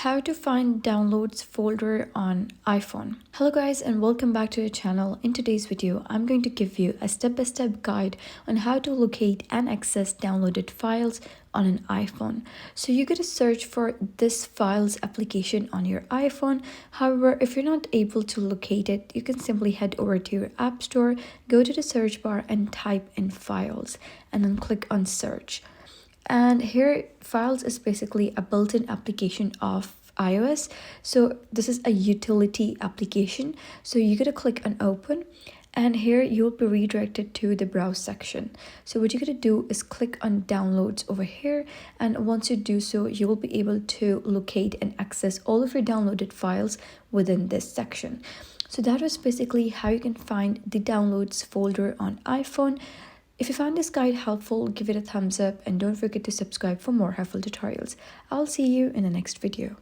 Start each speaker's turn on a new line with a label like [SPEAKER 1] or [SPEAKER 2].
[SPEAKER 1] How to find downloads folder on iPhone. Hello guys and welcome back to the channel. In today's video, I'm going to give you a step-by-step guide on how to locate and access downloaded files on an iPhone. So you gotta search for this files application on your iPhone. However, if you're not able to locate it, you can simply head over to your app store, go to the search bar and type in files and then click on search. And here files is basically a built-in application of iOS. So this is a utility application. So you gotta click on open and here you'll be redirected to the browse section. So what you gotta do is click on downloads over here, and once you do so, you will be able to locate and access all of your downloaded files within this section. So that was basically how you can find the downloads folder on iPhone. If you found this guide helpful, give it a thumbs up and don't forget to subscribe for more helpful tutorials. I'll see you in the next video.